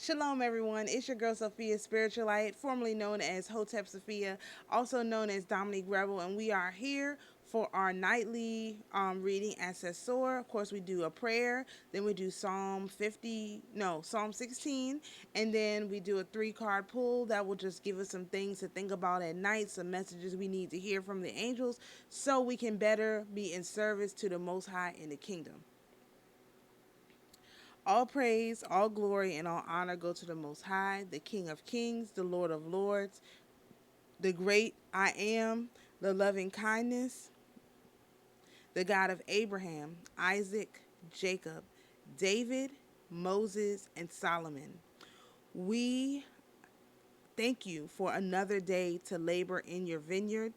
Shalom, everyone. It's your girl Sophia, Spiritualite, formerly known as Hotep Sophia, also known as Dominique Rebel, and we are here for our nightly reading at Sassur. Of course, we do a prayer, then we do Psalm 16, and then we do a 3-card pull that will just give us some things to think about at night, some messages we need to hear from the angels, so we can better be in service to the Most High in the kingdom. All praise, all glory, and all honor go to the Most High, the King of Kings, the Lord of Lords, the great I am, the loving kindness, the God of Abraham, Isaac, Jacob, David, Moses, and Solomon. We thank you for another day to labor in your vineyard.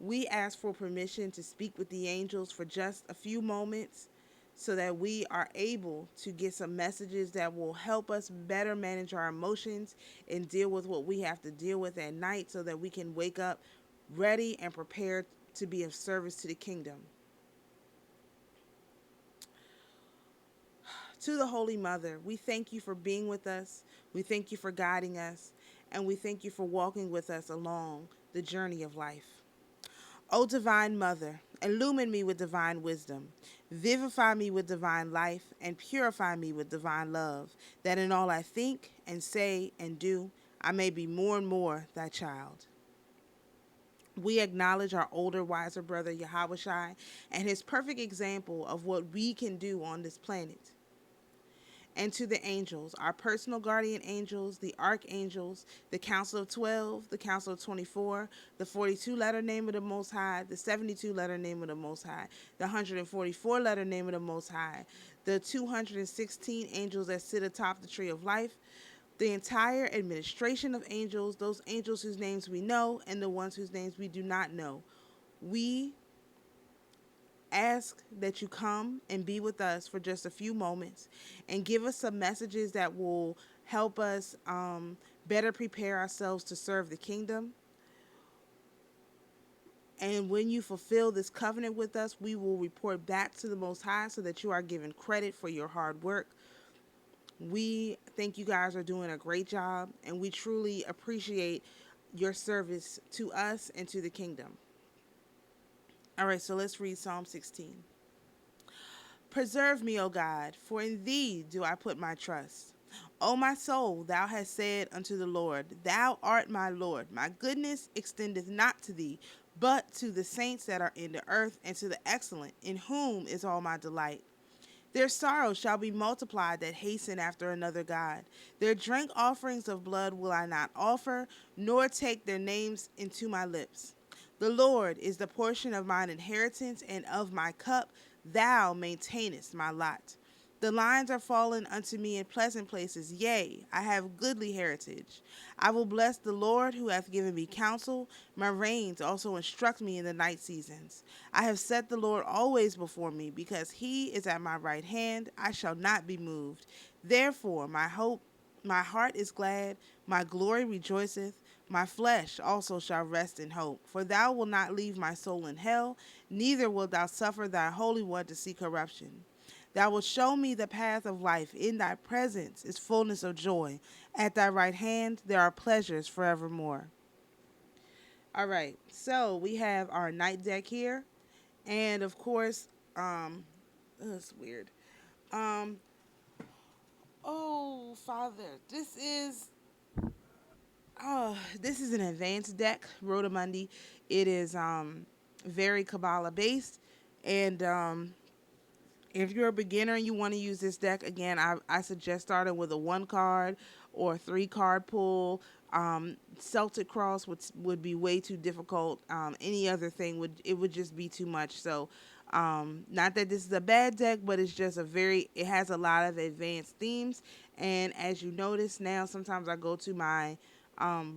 We ask for permission to speak with the angels for just a few moments so that we are able to get some messages that will help us better manage our emotions and deal with what we have to deal with at night so that we can wake up ready and prepared to be of service to the kingdom. To the Holy Mother, we thank you for being with us, we thank you for guiding us, and we thank you for walking with us along the journey of life. O Divine Mother, illumine me with divine wisdom, vivify me with divine life, and purify me with divine love, that in all I think and say and do, I may be more and more thy child. We acknowledge our older, wiser brother Yahushua and his perfect example of what we can do on this planet. And to the angels, our personal guardian angels, the archangels, the Council of 12, the Council of 24, the 42-letter name of the Most High, the 72-letter name of the Most High, the 144-letter name of the Most High, the 216 angels that sit atop the tree of life, the entire administration of angels, those angels whose names we know and the ones whose names we do not know. We ask that you come and be with us for just a few moments and give us some messages that will help us better prepare ourselves to serve the kingdom. And when you fulfill this covenant with us, we will report back to the Most High so that you are given credit for your hard work. We think you guys are doing a great job, and we truly appreciate your service to us and to the kingdom. All right, so let's read Psalm 16. Preserve me, O God, for in thee do I put my trust. O my soul, thou hast said unto the Lord, thou art my Lord. My goodness extendeth not to thee, but to the saints that are in the earth, and to the excellent, in whom is all my delight. Their sorrows shall be multiplied that hasten after another God. Their drink offerings of blood will I not offer, nor take their names into my lips. The Lord is the portion of mine inheritance and of my cup. Thou maintainest my lot. The lines are fallen unto me in pleasant places. Yea, I have goodly heritage. I will bless the Lord who hath given me counsel. My reins also instruct me in the night seasons. I have set the Lord always before me, because he is at my right hand. I shall not be moved. Therefore, my heart is glad, my glory rejoiceth. My flesh also shall rest in hope. For thou wilt not leave my soul in hell, neither wilt thou suffer thy Holy One to see corruption. Thou wilt show me the path of life. In thy presence is fullness of joy. At thy right hand there are pleasures forevermore. All right, so we have our night deck here. And of course, that's weird. Um, oh, Father, this is an advanced deck, Rota Mundi. It is very Kabbalah based, and if you're a beginner and you want to use this deck, again, I suggest starting with a 1-card or 3-card pull. Celtic Cross would be way too difficult. Any other thing would just be too much. So, not that this is a bad deck, but it's just it has a lot of advanced themes. And as you notice now, sometimes I go to my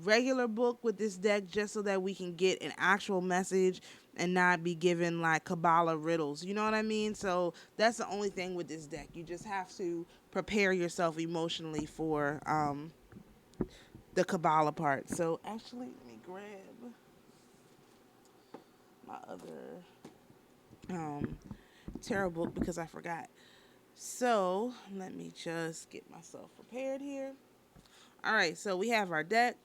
regular book with this deck just so that we can get an actual message and not be given like Kabbalah riddles. You know what I mean? So that's the only thing with this deck. You just have to prepare yourself emotionally for the Kabbalah part. So actually, let me grab my other tarot book because I forgot. So let me just get myself prepared here. All right, so we have our deck.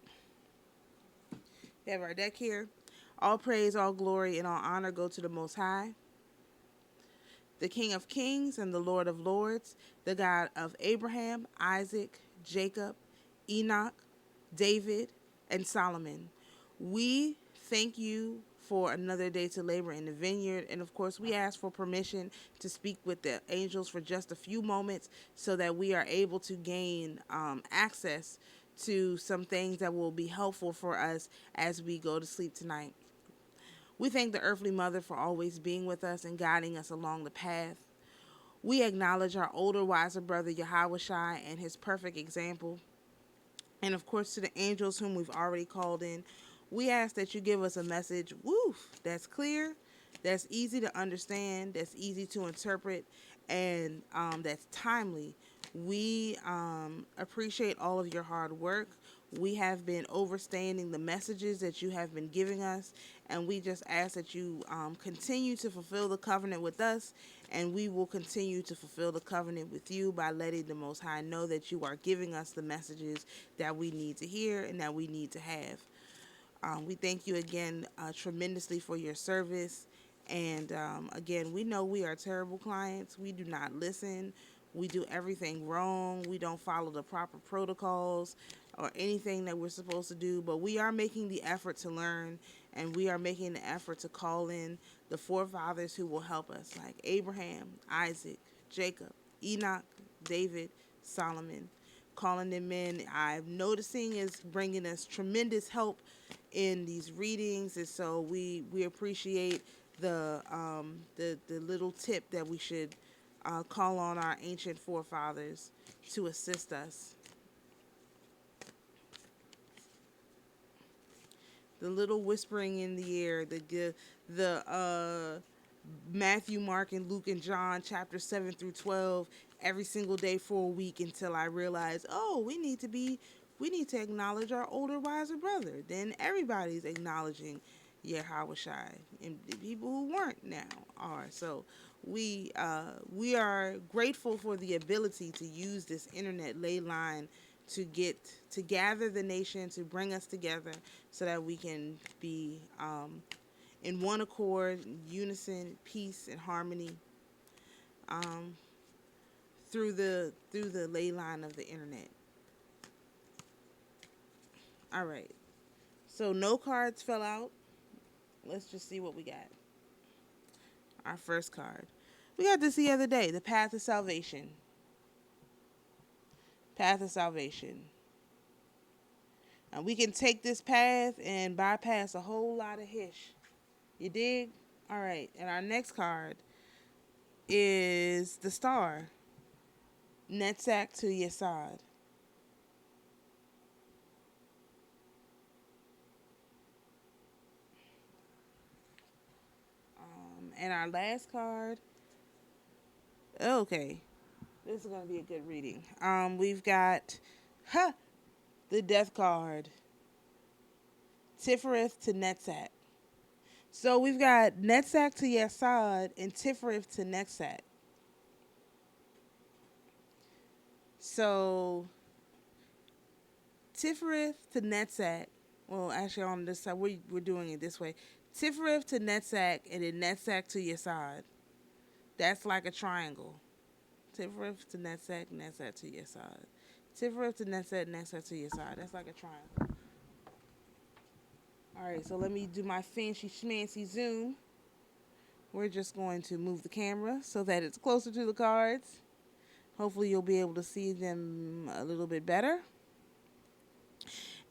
We have our deck here. All praise, all glory, and all honor go to the Most High, the King of Kings and the Lord of Lords, the God of Abraham, Isaac, Jacob, Enoch, David, and Solomon. We thank you for another day to labor in the vineyard. And of course, we ask for permission to speak with the angels for just a few moments so that we are able to gain access to some things that will be helpful for us as we go to sleep tonight. We thank the earthly mother for always being with us and guiding us along the path. We acknowledge our older, wiser brother Yahweh Shai and his perfect example. And of course, to the angels whom we've already called in, we ask that you give us a message, that's clear, that's easy to understand, that's easy to interpret, and that's timely. We appreciate all of your hard work. We have been overstanding the messages that you have been giving us, and we just ask that you continue to fulfill the covenant with us, and we will continue to fulfill the covenant with you by letting the Most High know that you are giving us the messages that we need to hear and that we need to have. We thank you again tremendously for your service. And again, we know we are terrible clients. We do not listen. We do everything wrong. We don't follow the proper protocols or anything that we're supposed to do. But we are making the effort to learn, and we are making the effort to call in the forefathers who will help us, like Abraham, Isaac, Jacob, Enoch, David, Solomon. Calling them in, I'm noticing, is bringing us tremendous help in these readings, and so we appreciate the little tip that we should call on our ancient forefathers to assist us. The little whispering in the air, the Matthew, Mark, and Luke and John, chapter 7 through 12, every single day for a week until I realized, we need to acknowledge our older, wiser brother. Then everybody's acknowledging Yahweh Shai, and the people who weren't now are. So we are grateful for the ability to use this internet ley line to gather the nation, to bring us together so that we can be in one accord, unison, peace, and harmony through the ley line of the internet. All right. So no cards fell out. Let's just see what we got. Our first card. We got this the other day, the path of salvation. Path of salvation. And we can take this path and bypass a whole lot of hish. You dig? All right. And our next card is the star. Netzach to Yesod. And our last card. Okay. This is going to be a good reading. We've got the death card. Tifereth to Netzach. So we've got Netzach to Yesod and Tifereth to Netzach. So Tifereth to Netzach. Well, actually on this side, we're doing it this way. Tifereth to Netzach and then Netzach to Yesod. That's like a triangle. Tifereth to Netzach, Netzach to Yesod. Tifereth to Netzach, Netzach to Yesod. That's like a triangle. All right, so let me do my fancy schmancy zoom. We're just going to move the camera so that it's closer to the cards. Hopefully you'll be able to see them a little bit better.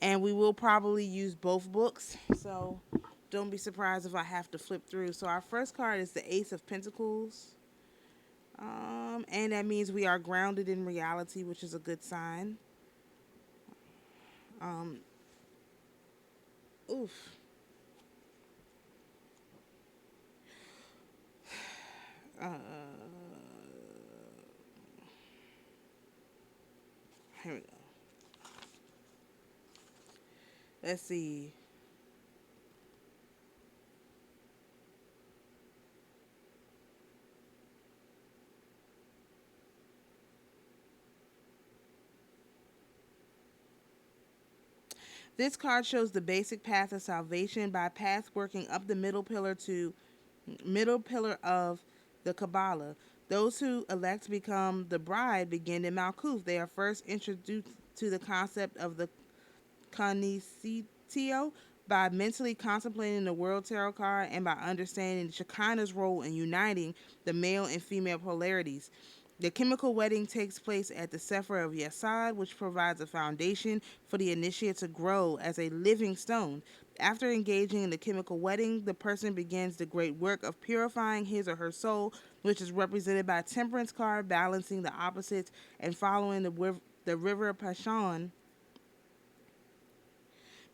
And we will probably use both books, so don't be surprised if I have to flip through. So our first card is the Ace of Pentacles. And that means we are grounded in reality, which is a good sign. Here we go. Let's see. This card shows the basic path of salvation by path working up the middle pillar of the Kabbalah. Those who elect to become the bride begin in Malkuth. They are first introduced to the concept of the Konicitio by mentally contemplating the World Tarot card and by understanding the Shekinah's role in uniting the male and female polarities. The chemical wedding takes place at the Sephir of Yesod, which provides a foundation for the initiate to grow as a living stone. After engaging in the chemical wedding, the person begins the great work of purifying his or her soul, which is represented by a temperance card, balancing the opposites and following the river Pashon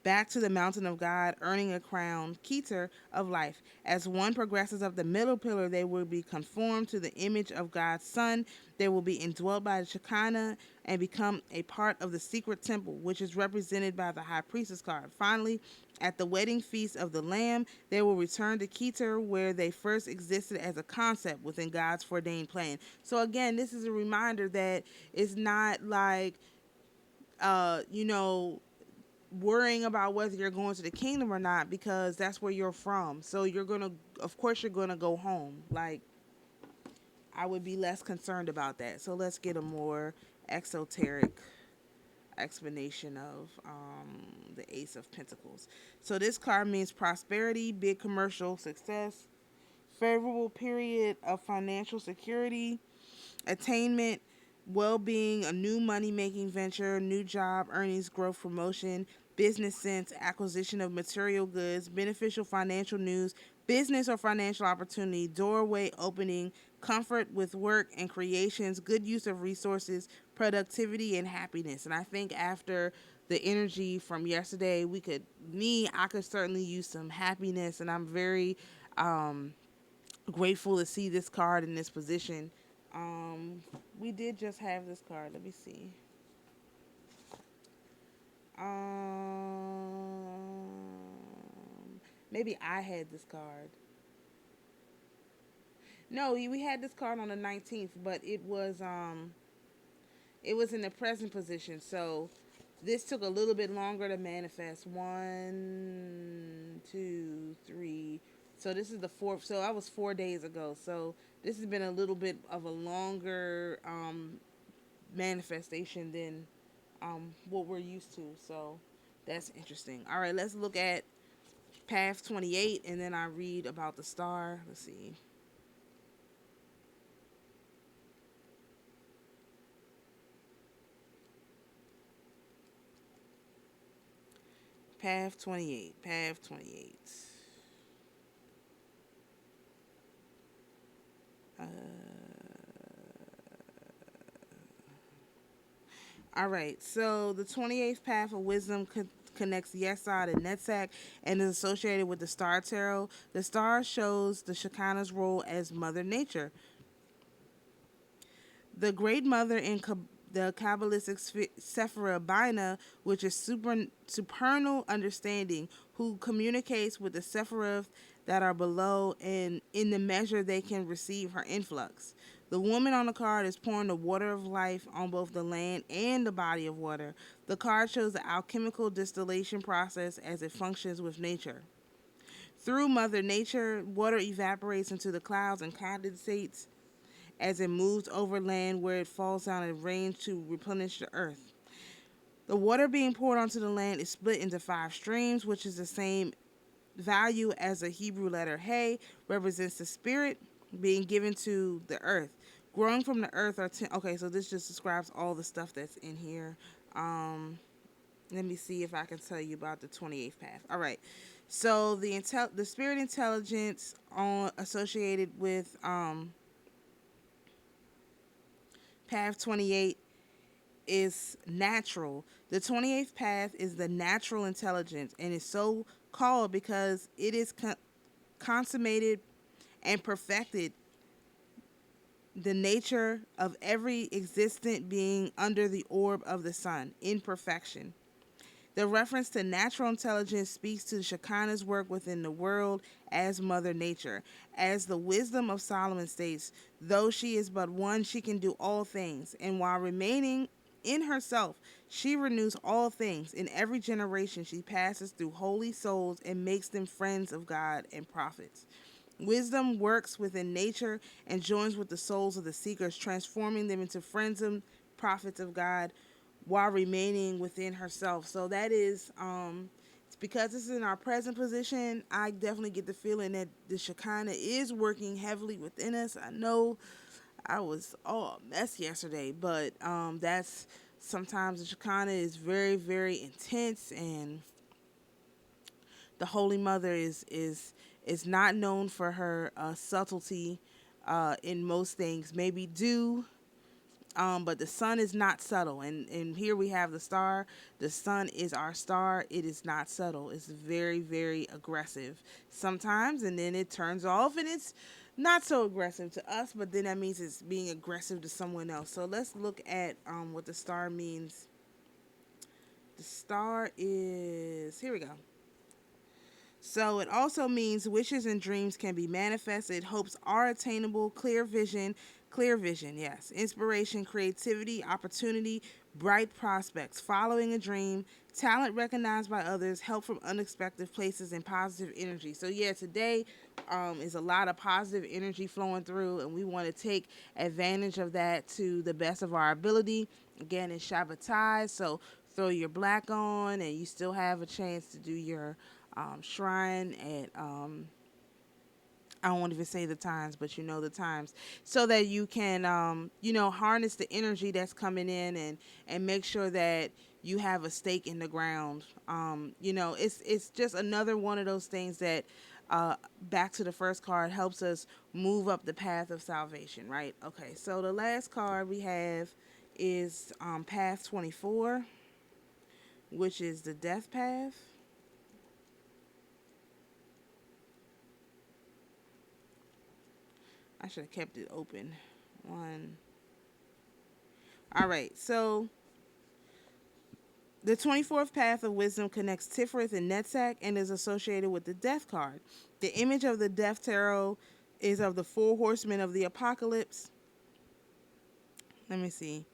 back to the mountain of God, earning a crown, Keter, of life. As one progresses up the middle pillar, they will be conformed to the image of God's Son. They will be indwelt by the Shekinah and become a part of the secret temple, which is represented by the High Priestess card. Finally, at the wedding feast of the Lamb, they will return to Keter, where they first existed as a concept within God's foreordained plan. So again, this is a reminder that it's not like, you know, worrying about whether you're going to the kingdom or not, because that's where you're from. So of course you're gonna go home. Like, I would be less concerned about that. So let's get a more exoteric explanation of the Ace of Pentacles. So this card means prosperity, big commercial success, favorable period of financial security, attainment, well-being, a new money-making venture, new job, earnings, growth, promotion, business sense, acquisition of material goods, beneficial financial news, business or financial opportunity, doorway opening, comfort with work and creations, good use of resources, productivity, and happiness. And I think after the energy from yesterday, I could certainly use some happiness, and I'm very grateful to see this card in this position. We did just have this card. Let me see. Maybe I had this card. No, we had this card on the 19th, but it was in the present position. So this took a little bit longer to manifest. 1, 2, 3. So this is the fourth. So that was 4 days ago. So this has been a little bit of a longer manifestation than what we're used to. So that's interesting. All right, let's look at Path 28, and then I read about the star. Let's see. Path 28. Path 28. All right, so the 28th path of wisdom connects Yesod and Netzach and is associated with the star tarot. The star shows the Shekinah's role as Mother Nature. The Great Mother in the Kabbalistic Sephira Bina, which is supernal understanding, who communicates with the Sephiroth that are below, and in the measure they can receive her influx. The woman on the card is pouring the water of life on both the land and the body of water. The card shows the alchemical distillation process as it functions with nature. Through Mother Nature, water evaporates into the clouds and condensates as it moves over land, where it falls down and rains to replenish the earth. The water being poured onto the land is split into 5 streams, which is the same value as the Hebrew letter He, represents the spirit being given to the earth. Growing from the earth are okay, so this just describes all the stuff that's in here. Let me see if I can tell you about the 28th path. All right. So the spirit intelligence associated with path 28 is natural. The 28th path is the natural intelligence, and is so called because it is consummated and perfected the nature of every existent being under the orb of the sun in perfection. The reference to natural intelligence speaks to Shekinah's work within the world as Mother Nature. As the wisdom of Solomon states, though she is but one, she can do all things. And while remaining in herself, she renews all things. In every generation, she passes through holy souls and makes them friends of God and prophets. Wisdom works within nature and joins with the souls of the seekers, transforming them into friends and prophets of God while remaining within herself. So that is, it's because this is in our present position, I definitely get the feeling that the Shekinah is working heavily within us. I know I was all a mess yesterday, but that's sometimes the Shekinah is very, very intense, and the Holy Mother is not known for her subtlety in most things. Maybe dew, but the sun is not subtle. And here we have the star. The sun is our star. It is not subtle. It's very, very aggressive sometimes, and then it turns off and it's not so aggressive to us, but then that means it's being aggressive to someone else. So let's look at what the star means. The star is, here we go. So it also means wishes and dreams can be manifested, hopes are attainable, clear vision, yes, inspiration, creativity, opportunity, bright prospects, following a dream, talent recognized by others, help from unexpected places, and positive energy. So yeah, today is a lot of positive energy flowing through, and we want to take advantage of that to the best of our ability. Again, it's Shabbatai, so throw your black on, and you still have a chance to do your shrine at I don't want to even say the times, but you know the times, so that you can harness the energy that's coming in and make sure that you have a stake in the ground. It's just another one of those things that back to the first card, helps us move up the path of salvation, right? Okay, so the last card we have is path 24, which is the death path. I should have kept it open. All right, so the 24th path of wisdom connects Tiferet and Netzach and is associated with the death card. The image of the death tarot is of the four horsemen of the apocalypse. Let me see.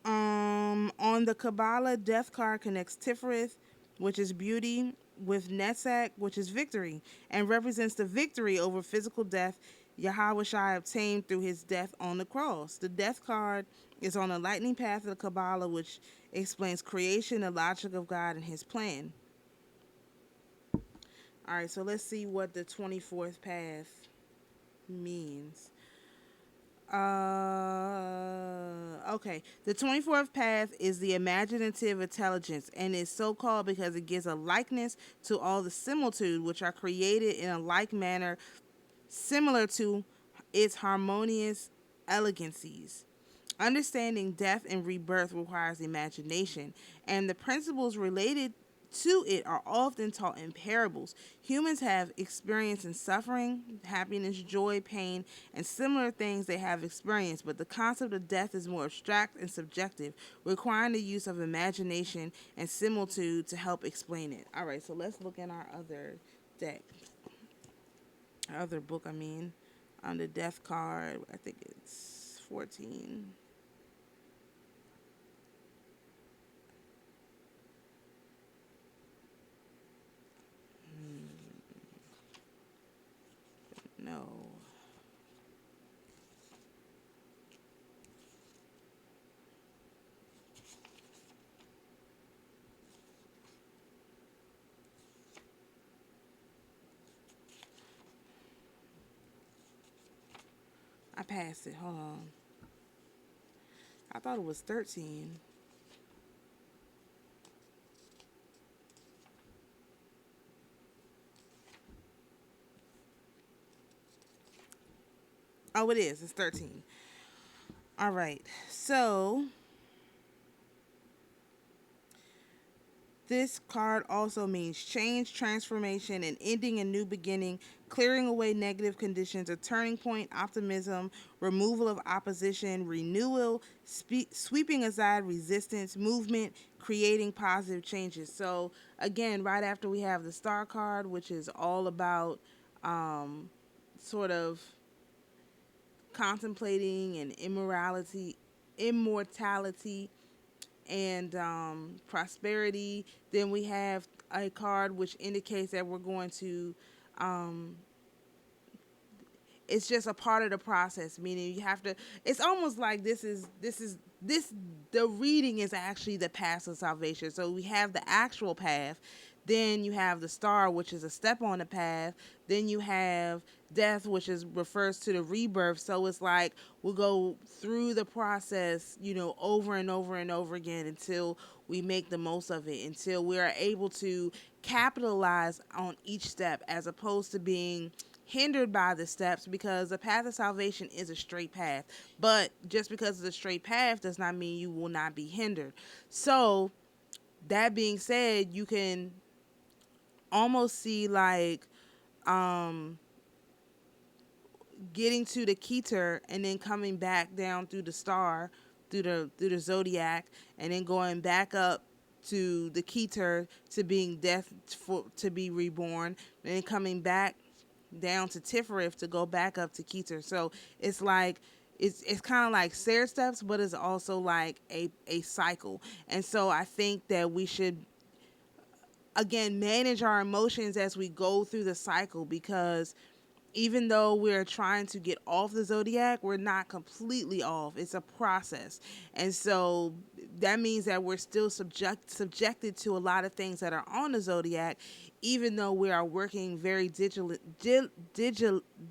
On the Kabbalah, death card connects Tiferet, which is beauty, with Netzach, which is victory, and represents the victory over physical death Yahweh Shai obtained through his death on the cross. The death card is on the lightning path of the Kabbalah, which explains creation, the logic of God, and his plan. All right, so let's see what the 24th path means. Okay. The 24th path is the imaginative intelligence, and is so called because it gives a likeness to all the similitude which are created in a like manner, similar to its harmonious elegancies. Understanding death and rebirth requires imagination, and the principles related to it are often taught in parables. Humans have experience in suffering, happiness, joy, pain, and similar things they have experienced, but the concept of death is more abstract and subjective, requiring the use of imagination and similitude to help explain it. All right, so let's look in our other deck. Our other book, on the death card. I think it's 14. No. I passed it. Hold on. I thought it was 13. Oh, it is. It's 13. All right. So this card also means change, transformation, and ending a new beginning, clearing away negative conditions, a turning point, optimism, removal of opposition, renewal, sweeping aside resistance, movement, creating positive changes. So again, right after we have the star card, which is all about sort of contemplating and immortality and prosperity. Then we have a card which indicates that we're going to it's just a part of the process, meaning you have to, it's almost like this the reading is actually the path of salvation. So we have the actual path, then you have the star, which is a step on the path, then you have death, which is refers to the rebirth. So it's like we'll go through the process, over and over and over again until we make the most of it, until we are able to capitalize on each step, as opposed to being hindered by the steps, because the path of salvation is a straight path. But just because it's a straight path does not mean you will not be hindered. So that being said, you can almost see like getting to the Keter and then coming back down through the star, through the zodiac, and then going back up to the Keter to being death to be reborn, and then coming back down to Tifereth to go back up to Keter. So it's like it's kind of like stair steps, but it's also like a cycle. And so I think that we should again manage our emotions as we go through the cycle, because even though we're trying to get off the zodiac, we're not completely off. It's a process. And so that means that we're still subjected to a lot of things that are on the zodiac, even though we are working very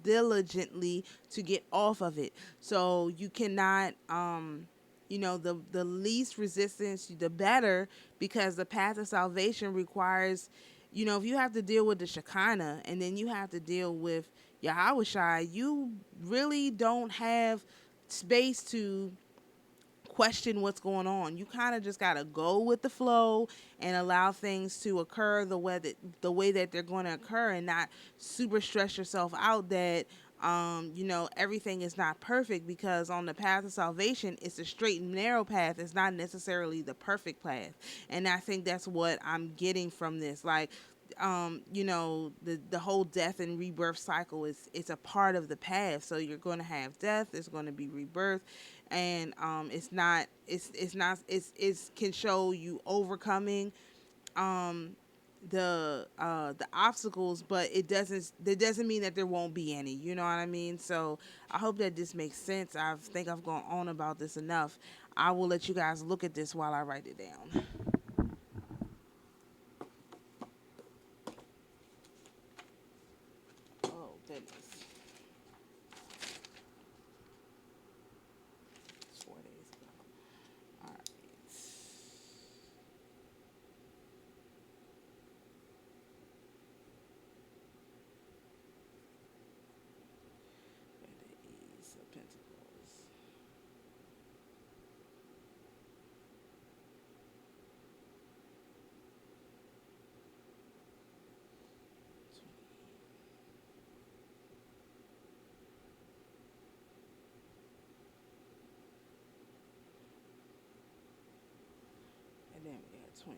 diligently to get off of it. So you cannot, the least resistance, the better, because the path of salvation requires, if you have to deal with the Shekinah and then you have to deal with Yahweh, you really don't have space to question what's going on. You kind of just got to go with the flow and allow things to occur the way that they're going to occur, and not super stress yourself out that everything is not perfect, because on the path of salvation, it's a straight and narrow path. It's not necessarily the perfect path. And I think that's what I'm getting from this. Like, the whole death and rebirth cycle it's a part of the path. So you're going to have death, there's going to be rebirth, and it's can show you overcoming the obstacles, but that doesn't mean that there won't be any. You know what I mean? So I hope that this makes sense. I think I've gone on about this enough. I will let you guys look at this while I write it down. Oh goodness. It's 4 days ago. All right. The Ace of Pentacles. And then we got 24,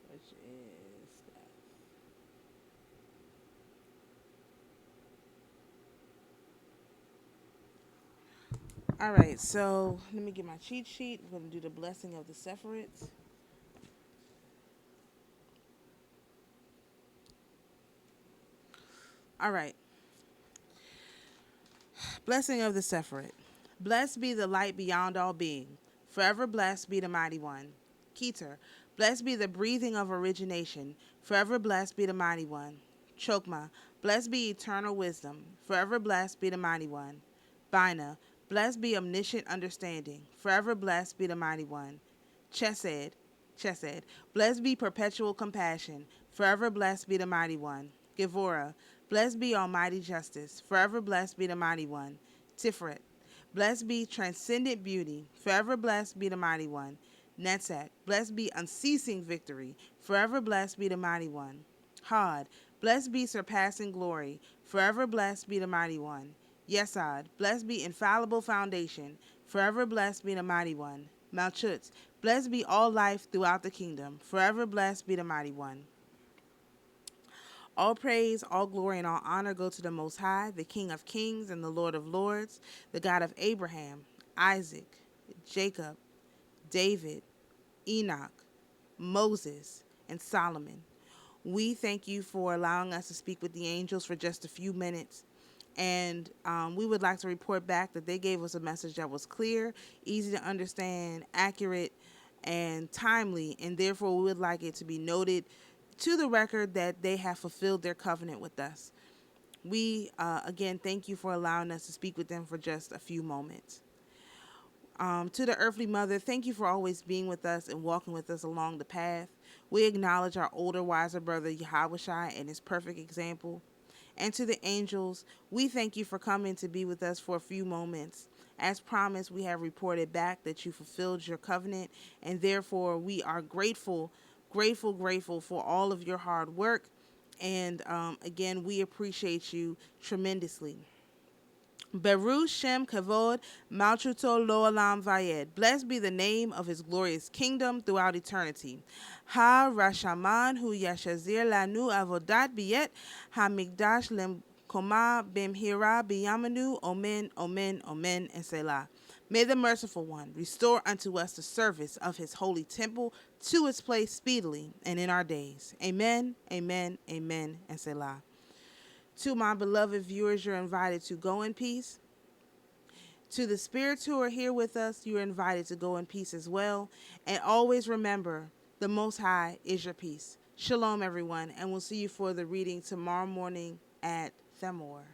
which is death. All right, so let me get my cheat sheet. We're going to do the blessing of the Sephiroth. All right. Blessing of the Sephiroth. Blessed be the light beyond all being. Forever blessed be the mighty one. Keter. Blessed be the breathing of origination. Forever blessed be the mighty one. Chokma. Blessed be eternal wisdom. Forever blessed be the mighty one. Bina. Blessed be omniscient understanding. Forever blessed be the mighty one. Chesed. Blessed be perpetual compassion. Forever blessed be the mighty one. Gevurah. Blessed be almighty justice. Forever blessed be the mighty one. Tiferet. Blessed be transcendent beauty. Forever blessed be the mighty one. Netzach. Blessed be unceasing victory. Forever blessed be the mighty one. Had. Blessed be surpassing glory. Forever blessed be the mighty one. Yesod. Blessed be infallible foundation. Forever blessed be the mighty one. Malchut. Blessed be all life throughout the kingdom. Forever blessed be the mighty one. All praise, all glory, and all honor go to the Most High, the King of kings and the Lord of lords, the God of Abraham, Isaac, Jacob, David, Enoch, Moses, and Solomon. We thank you for allowing us to speak with the angels for just a few minutes. And we would like to report back that they gave us a message that was clear, easy to understand, accurate, and timely. And therefore, we would like it to be noted to the record that they have fulfilled their covenant with us. We, again, thank you for allowing us to speak with them for just a few moments. To the earthly mother, thank you for always being with us and walking with us along the path. We acknowledge our older, wiser brother Yahushua and his perfect example. And to the angels, we thank you for coming to be with us for a few moments. As promised, we have reported back that you fulfilled your covenant, and therefore we are grateful for all of your hard work. And again, we appreciate you tremendously. Beru Shem Kavod Malchuto Lo Olam Vayed. Blessed be the name of his glorious kingdom throughout eternity. Ha Rashaman Hu Yashazir Lanu Avodat Biyet Ha Migdash Lem Koma Bimhira Biyamanu Omen Omen Omen and Selah. May the merciful one restore unto us the service of his holy temple to its place speedily and in our days. Amen, amen, amen, and Selah. To my beloved viewers, you're invited to go in peace. To the spirits who are here with us, you're invited to go in peace as well. And always remember, the Most High is your peace. Shalom, everyone, and we'll see you for the reading tomorrow morning at Thamor.